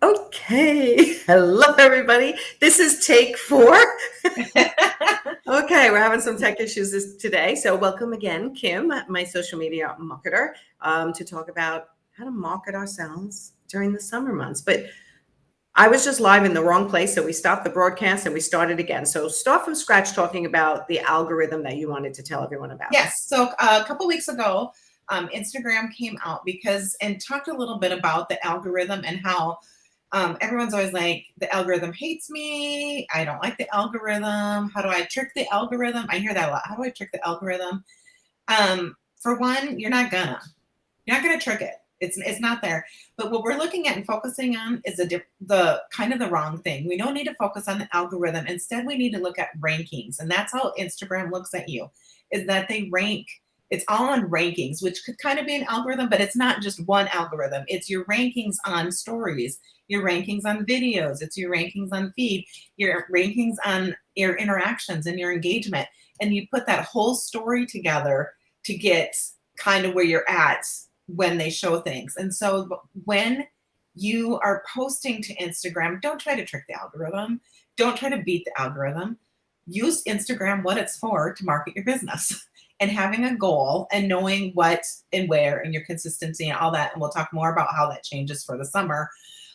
Okay. Hello, everybody. This is take 4. Okay, we're having some tech issues today. So, welcome again, Kim, my social media marketer, to talk about how to market ourselves during the summer months. But I was just live in the wrong place. So, we stopped the broadcast and we started again. So, start from scratch talking about the algorithm that you wanted to tell everyone about. Yes. So a couple weeks ago, Instagram came out and talked a little bit about the algorithm and how everyone's always like, the algorithm hates me. I don't like the algorithm. How do I trick the algorithm? I hear that a lot. How do I trick the algorithm? For one, you're not gonna trick it. It's not there. But what we're looking at and focusing on is the kind of the wrong thing. We don't need to focus on the algorithm. Instead, we need to look at rankings, and that's how Instagram looks at you. Is that they rank? It's all on rankings, which could kind of be an algorithm, but it's not just one algorithm. It's your rankings on stories, your rankings on videos, it's your rankings on feed, your rankings on your interactions and your engagement, and you put that whole story together to get kind of where you're at when they show things. And so when you are posting to Instagram, don't try to trick the algorithm. Don't try to beat the algorithm. Use Instagram what it's for to market your business and having a goal and knowing what and where and your consistency and all that. And we'll talk more about how that changes for the summer.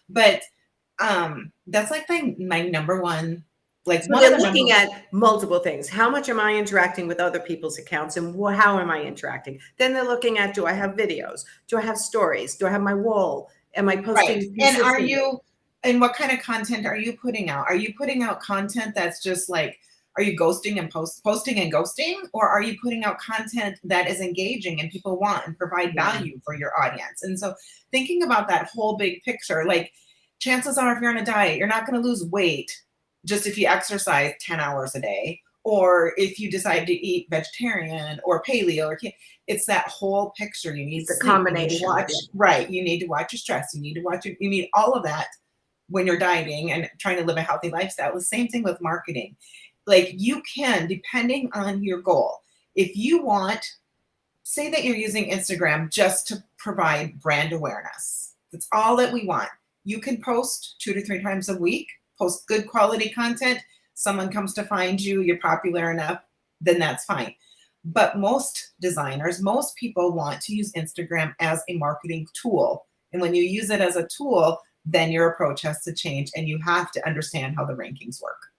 But that's like my number one. Like So they're looking at multiple things. How much am I interacting with other people's accounts and how am I interacting? Then they're looking at, do I have videos? Do I have stories? Do I have my wall? Am I posting? Right. And what kind of content are you putting out? Are you putting out content that's just like, are you ghosting and posting and ghosting? Or are you putting out content that is engaging and people want and provide value for your audience? And so thinking about that whole big picture, like chances are if you're on a diet, you're not going to lose weight just if you exercise 10 hours a day, or if you decide to eat vegetarian or paleo, or it's that whole picture. You need the combination. You need to watch, right? You need to watch your stress. You need to watch you need all of that when you're dieting and trying to live a healthy lifestyle. The same thing with marketing. Like you can, depending on your goal, if you want, say that you're using Instagram just to provide brand awareness. That's all that we want. You can post 2 to 3 times a week. Post good quality content, someone comes to find you, you're popular enough, then that's fine. But most designers, most people want to use Instagram as a marketing tool. And when you use it as a tool, then your approach has to change and you have to understand how the rankings work.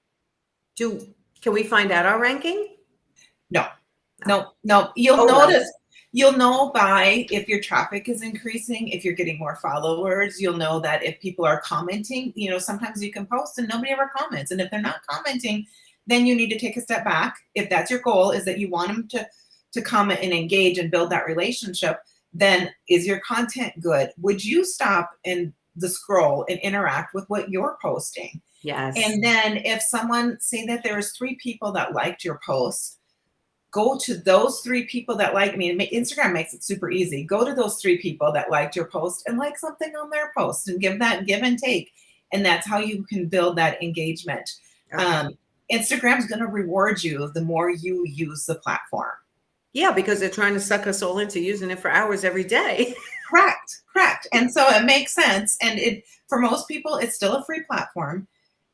Can we find out our ranking? No. You'll know by if your traffic is increasing, if you're getting more followers. You'll know that if people are commenting, sometimes you can post and nobody ever comments. And if they're not commenting, then you need to take a step back. If that's your goal, is that you want them to comment and engage and build that relationship, then is your content good? Would you stop and the scroll and interact with what you're posting? Yes. And then if someone, say that there's 3 people that liked your post, go to those 3 people that like me. Instagram makes it super easy. Go to those 3 people that liked your post and like something on their post and give that give and take. And that's how you can build that engagement. Okay. Instagram's going to reward you the more you use the platform. Yeah, because they're trying to suck us all into using it for hours every day. Correct. And so it makes sense. And for most people, it's still a free platform.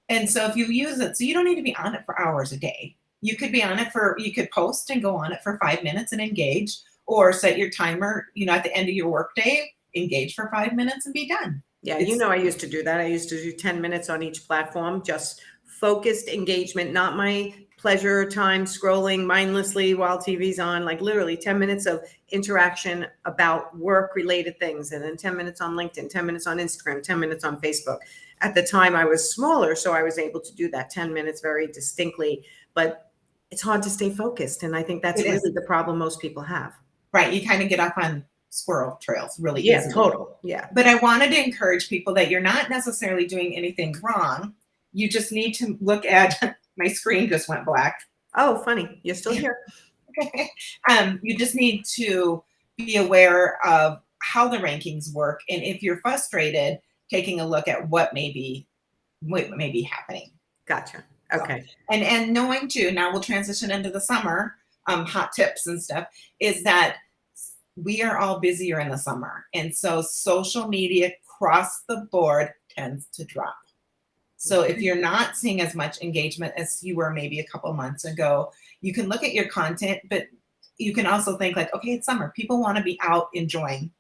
And so if you use it, so you don't need to be on it for hours a day. You could be on it you could post and go on it for 5 minutes and engage, or set your timer, at the end of your workday, engage for 5 minutes and be done. Yeah, I used to do that. I used to do 10 minutes on each platform, just focused engagement, not my pleasure time scrolling mindlessly while TV's on, like literally 10 minutes of interaction about work related things. And then 10 minutes on LinkedIn, 10 minutes on Instagram, 10 minutes on Facebook. At the time I was smaller, so I was able to do that 10 minutes very distinctly, but it's hard to stay focused. And I think that's really the problem most people have. Right. You kind of get off on squirrel trails really easily. Yeah, total. Yeah. But I wanted to encourage people that you're not necessarily doing anything wrong. You just need to look at my screen just went black. Oh, funny. You're still here. Okay. You just need to be aware of how the rankings work. And if you're frustrated, taking a look at what may be happening. Gotcha. Okay. So, and knowing too, now we'll transition into the summer, hot tips and stuff, is that we are all busier in the summer. And so social media across the board tends to drop. So if you're not seeing as much engagement as you were maybe a couple months ago, you can look at your content, but you can also think like, okay, it's summer. People want to be out enjoying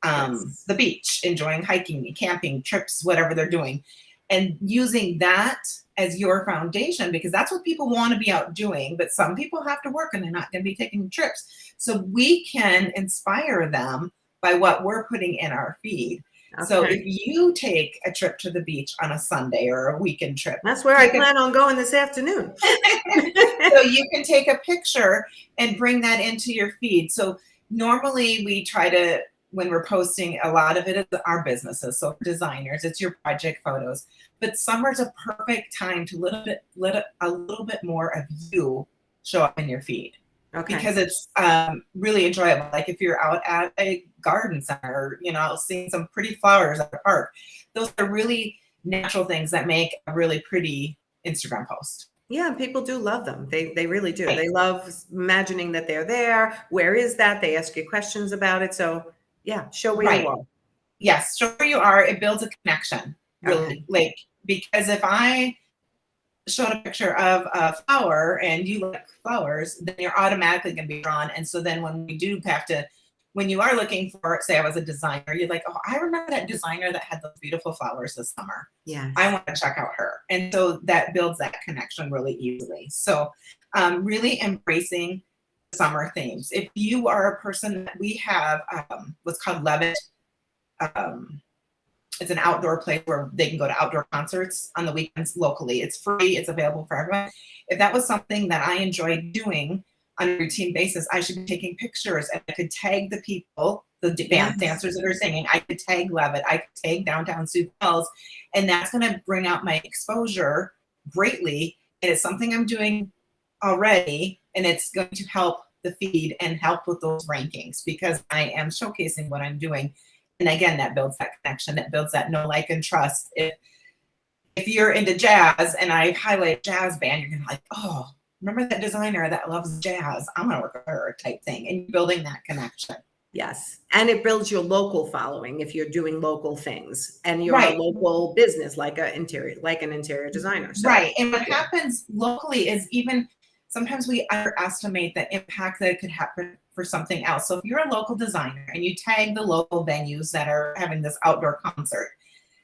Yes. the beach, enjoying hiking, camping, trips, whatever they're doing. And using that as your foundation, because that's what people want to be out doing. But some people have to work and they're not going to be taking trips. So we can inspire them by what we're putting in our feed. So Okay. if you take a trip to the beach on a Sunday or a weekend trip, That's where I plan on going this afternoon. so you can take a picture and bring that into your feed. So normally we try to, when we're posting, a lot of it is our businesses. So for designers, it's your project photos. But summer's a perfect time to let a little bit more of you show up in your feed. Okay. Because it's really enjoyable. Like if you're out at a garden center, you know, seeing some pretty flowers at the park, those are really natural things that make a really pretty Instagram post. Yeah, people do love them. They really do. Right. They love imagining that they're there. Where is that? They ask you questions about it. So yeah, show where Right. you are. Yes, show where you are. It builds a connection, really. Okay. Like, because if I showed a picture of a flower and you like flowers, then you're automatically going to be drawn. And so then when we do have to, when you are looking for, say I was a designer, you're like, oh, I remember that designer that had those beautiful flowers this summer. Yeah. I want to check out her. And so that builds that connection really easily. So really embracing summer themes. If you are a person that we have what's called Levitt, it's an outdoor place where they can go to outdoor concerts on the weekends locally. It's free. It's available for everyone. If that was something that I enjoyed doing on a routine basis, I should be taking pictures and I could tag the people, the dancers that are singing. I could tag Levitt. I could tag Downtown Sioux Falls. And that's going to bring out my exposure greatly. And it's something I'm doing already. And it's going to help the feed and help with those rankings because I am showcasing what I'm doing. And again, that builds that connection, that builds that know, like, and trust. If you're into jazz and I highlight jazz band, you're gonna like, oh, remember that designer that loves jazz? I'm gonna work with her type thing. And you're building that connection. Yes. And it builds your local following if you're doing local things and you're Right. a local business like an interior designer. So, right. And what happens locally is even sometimes we underestimate the impact that it could happen for something else. So if you're a local designer and you tag the local venues that are having this outdoor concert,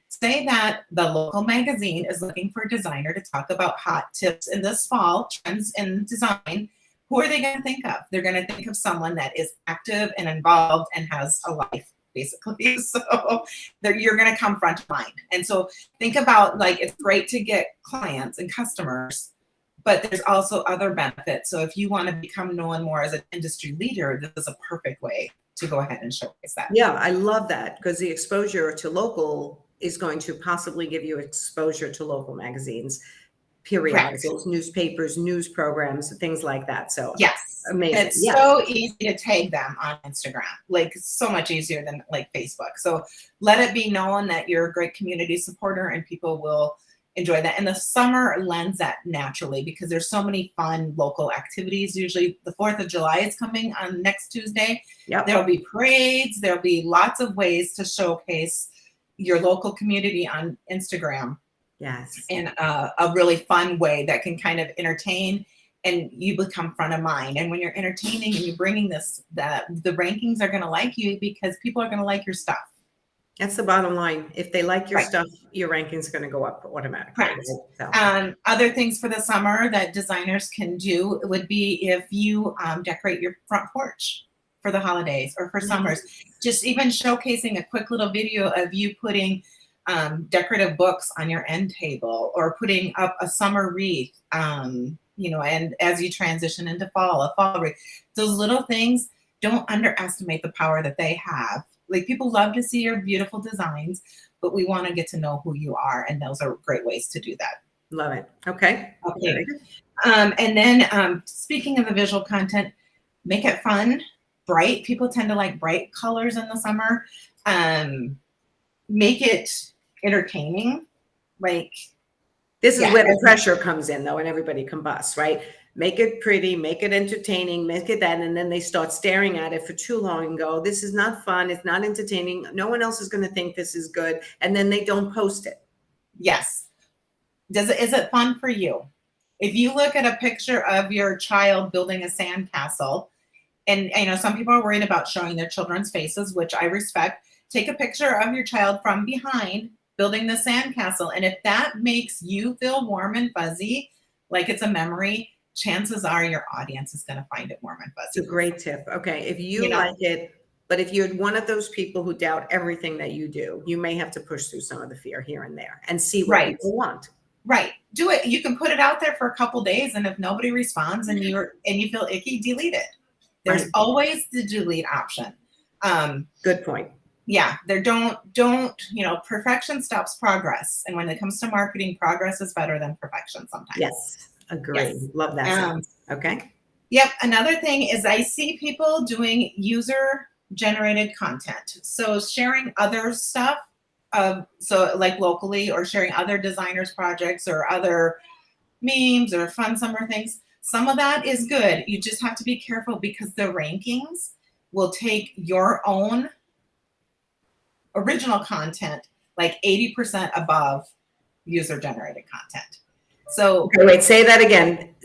say that the local magazine is looking for a designer to talk about hot tips in this fall, trends in design. Who are they going to think of? They're going to think of someone that is active and involved and has a life, basically. So you're going to come front of mind. And so think about, like, it's great to get clients and customers, but there's also other benefits. So if you want to become known more as an industry leader, this is a perfect way to go ahead and showcase that. yeah, I love that because the exposure to local is going to possibly give you exposure to local magazines, periodicals, newspapers, news programs, things like that. So yes, amazing. And it's so easy to tag them on Instagram, like so much easier than like Facebook. So let it be known that you're a great community supporter and people will enjoy that. And the summer lends that naturally because there's so many fun local activities. Usually the 4th of July is coming on next Tuesday. Yep. There'll be parades. There'll be lots of ways to showcase your local community on Instagram. Yes. In a really fun way that can kind of entertain and you become front of mind. And when you're entertaining and you're bringing this, that the rankings are going to like you because people are going to like your stuff. That's the bottom line. If they like your stuff, your rankings are going to go up automatically. Correct. Right? So. Other things for the summer that designers can do would be if you decorate your front porch for the holidays or for summers, just even showcasing a quick little video of you putting decorative books on your end table or putting up a summer wreath, you know, and as you transition into fall, a fall wreath. Those little things, don't underestimate the power that they have. Like, people love to see your beautiful designs, but we want to get to know who you are. And those are great ways to do that. Love it. Okay. Okay. And then speaking of the visual content, make it fun, bright. People tend to like bright colors in the summer. Make it entertaining. Like, this is where the pressure comes in, though, and everybody combusts, right? make it pretty, make it entertaining, make it that, and then they start staring at it for too long and go, this is not fun, it's not entertaining, no one else is going to think this is good, and then they don't post it. Yes. Is it fun for you? If you look at a picture of your child building a sandcastle, and some people are worried about showing their children's faces, which I respect. Take a picture of your child from behind building the sandcastle, and if that makes you feel warm and fuzzy, like it's a memory, chances are your audience is going to find it warm and fuzzy. It's a great tip. Okay, if you like it, but if you're one of those people who doubt everything that you do, you may have to push through some of the fear here and there and see what people want. Right. Do it. You can put it out there for a couple days, and if nobody responds and you feel icky, delete it. There's always the delete option. Good point. Yeah, perfection stops progress. And when it comes to marketing, progress is better than perfection sometimes. Yes, agree. Yes. Love that. Okay. Yep. Another thing is I see people doing user-generated content. So sharing other stuff, so like locally, or sharing other designers' projects or other memes or fun summer things. Some of that is good. You just have to be careful because the rankings will take your own original content like 80% above user-generated content. So okay, wait, say that again.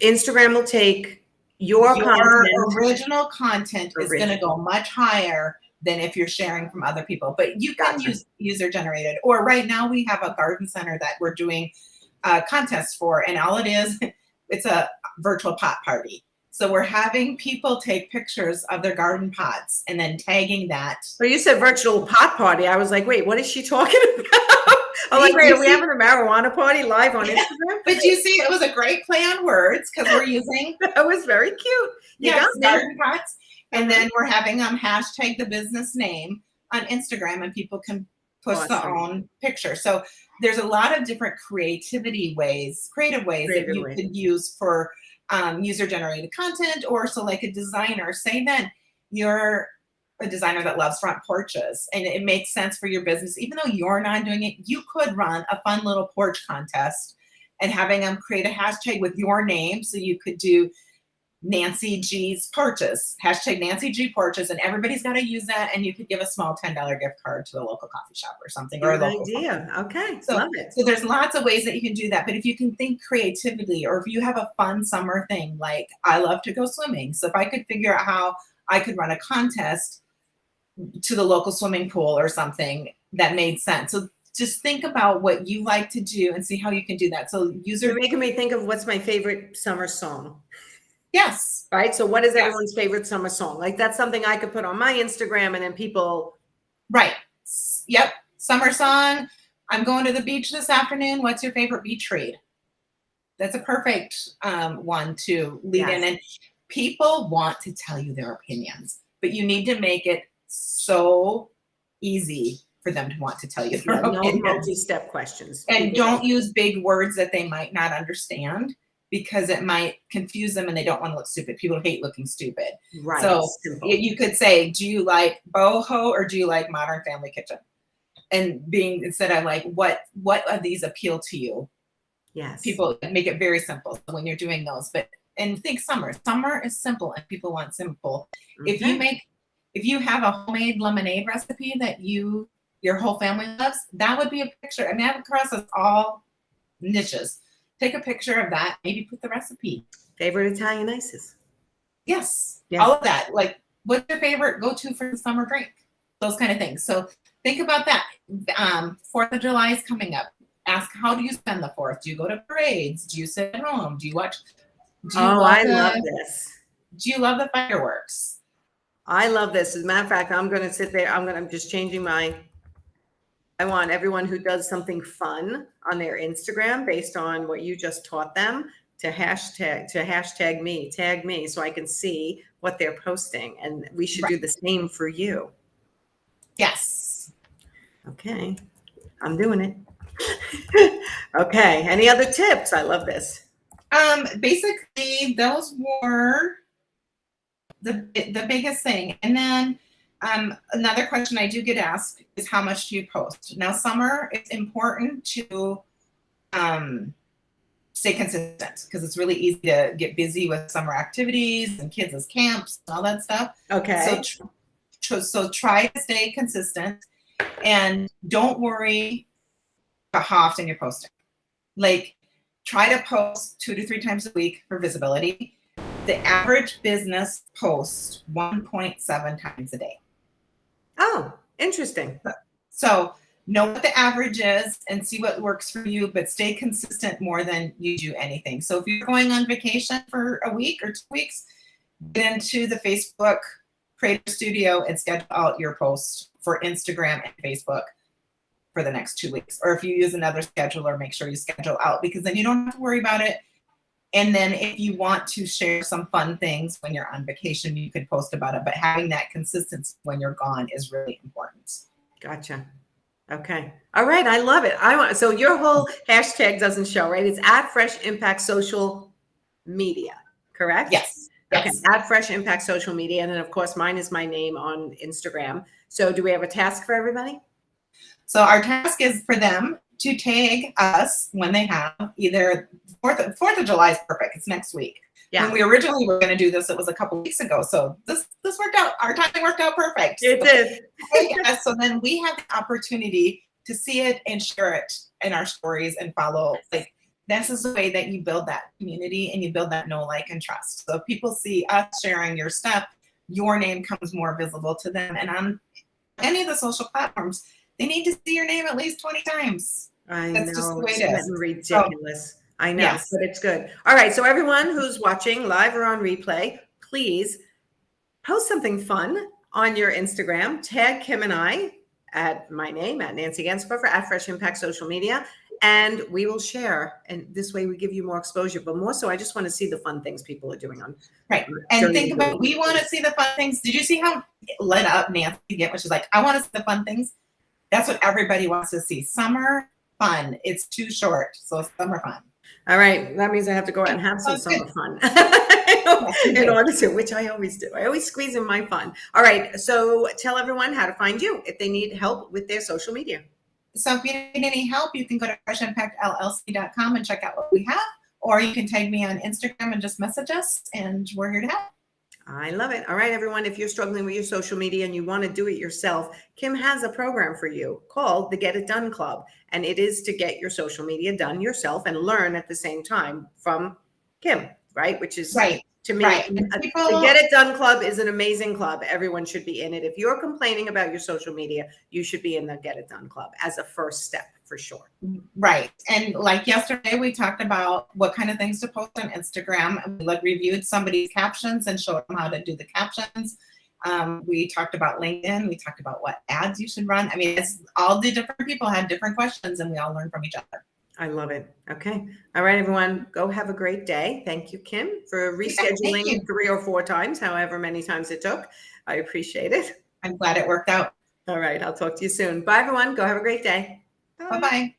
Instagram will take your content. Original content is going to go much higher than if you're sharing from other people. But you can use user-generated. Or right now we have a garden center that we're doing contests for, and all it is, it's a virtual pot party. So we're having people take pictures of their garden pots and then tagging that. So you said virtual pot party. I was like, wait, what is she talking about? I'm like, wait, are we having a marijuana party live on Instagram? But you see, it was a great play on words because we're using. That was very cute. Yes, garden pots. And then we're having hashtag the business name on Instagram, and people can post their own picture. So there's a lot of different creative ways that you could use for user-generated content. Or so like a designer, say that you're a designer that loves front porches and it makes sense for your business, even though you're not doing it, you could run a fun little porch contest and having them create a hashtag with your name. So you could do Nancy G's porches, hashtag Nancy G porches, and everybody's got to use that. And you could give a small $10 gift card to a local coffee shop or something. Good idea. Okay. So, love it. So there's lots of ways that you can do that. But if you can think creatively, or if you have a fun summer thing, like I love to go swimming. So if I could figure out how I could run a contest to the local swimming pool or something that made sense. So just think about what you like to do and see how you can do that. So you're making me think of what's my favorite summer song. Yes. Right. So what is everyone's favorite summer song? Like that's something I could put on my Instagram and then people. Right. Yep. Summer song. I'm going to the beach this afternoon. What's your favorite beach read? That's a perfect one to lead in. And people want to tell you their opinions, but you need to make it so easy for them to want to tell you their opinions. No multi-step questions. And don't use big words that they might not understand, because it might confuse them and they don't want to look stupid. People hate looking stupid. Right. So you could say, do you like boho or do you like Modern Family Kitchen? And instead of like, what of these appeal to you? Yes. People make it very simple when you're doing those. And think summer. Summer is simple and people want simple. Okay. If you have a homemade lemonade recipe that your whole family loves, that would be a picture. And that crosses all niches. Take a picture of that. Maybe put the recipe. Favorite Italian ices. Yes. All of that. Like, what's your favorite go-to for the summer drink? Those kind of things. So think about that. 4th of July is coming up. Ask, how do you spend the 4th? Do you go to parades? Do you sit at home? Do you watch? I love this. Do you love the fireworks? I love this. As a matter of fact, I'm going to sit there. I'm just changing I want everyone who does something fun on their Instagram based on what you just taught them to hashtag me, tag me, so I can see what they're posting. And we should do the same for you. Yes. Okay. I'm doing it. Okay. Any other tips? I love this. Basically those were the biggest thing. And then another question I do get asked is, how much do you post? Now, summer, it's important to stay consistent, because it's really easy to get busy with summer activities and kids' camps and all that stuff. Okay. So try to stay consistent, and don't worry about how often you're posting. Like, try to post 2 to 3 times a week for visibility. The average business posts 1.7 times a day. Oh, interesting. So know what the average is and see what works for you, but stay consistent more than you do anything. So if you're going on vacation for a week or 2 weeks, get into the Facebook Creator Studio and schedule out your post for Instagram and Facebook for the next 2 weeks. Or if you use another scheduler, make sure you schedule out, because then you don't have to worry about it. And then if you want to share some fun things when you're on vacation, you could post about it. But having that consistency when you're gone is really important. Gotcha. Okay. All right. I love it. So your whole hashtag doesn't show, right? It's at Fresh Impact Social Media, correct? Yes. Okay. Yes. At Fresh Impact Social Media. And then of course, mine is my name on Instagram. So do we have a task for everybody? So our task is for them to tag us when they have either 4th of July is perfect. It's next week. Yeah. When we originally were going to do this, it was a couple weeks ago. So this worked out. Our timing worked out perfect. It did. So then we have the opportunity to see it and share it in our stories and follow. Like, this is the way that you build that community and you build that know, like, and trust. So if people see us sharing your stuff, your name comes more visible to them. And on any of the social platforms, they need to see your name at least 20 times. That's just the way it is. Ridiculous. I know, yes. But it's good. All right. So everyone who's watching live or on replay, please post something fun on your Instagram. Tag Kim and I at my name, at Nancy Ganscofer, at Fresh Impact Social Media, and we will share. And this way we give you more exposure. But more so, I just want to see the fun things people are doing on. Right. And think about, we want to see the fun things. Did you see how lit up Nancy get when she's like, I want to see the fun things? That's what everybody wants to see. Summer fun. It's too short. So summer fun. All right. That means I have to go out and have some summer fun in order to, which I always do. I always squeeze in my fun. All right. So tell everyone how to find you if they need help with their social media. So if you need any help, you can go to freshimpactllc.com and check out what we have, or you can tag me on Instagram and just message us, and we're here to help. I love it. All right, everyone, if you're struggling with your social media and you want to do it yourself, Kim has a program for you called the Get It Done Club. And it is to get your social media done yourself and learn at the same time from Kim, right? Which is, to me, the Get It Done Club is an amazing club. Everyone should be in it. If you're complaining about your social media, you should be in the Get It Done Club as a first step. For sure. Right. And like yesterday, we talked about what kind of things to post on Instagram. And we reviewed somebody's captions and showed them how to do the captions. We talked about LinkedIn. We talked about what ads you should run. I mean, it's all the different people had different questions, and we all learned from each other. I love it. Okay. All right, everyone, go have a great day. Thank you, Kim, for rescheduling 3 or 4 times, however many times it took. I appreciate it. I'm glad it worked out. All right. I'll talk to you soon. Bye, everyone. Go have a great day. Bye-bye.